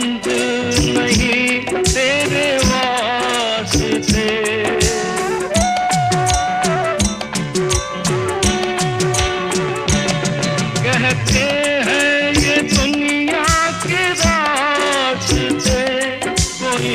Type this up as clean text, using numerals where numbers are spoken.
बंद नहीं तेरे वास्ते। कहते हैं ये दुनिया के रास्ते कोई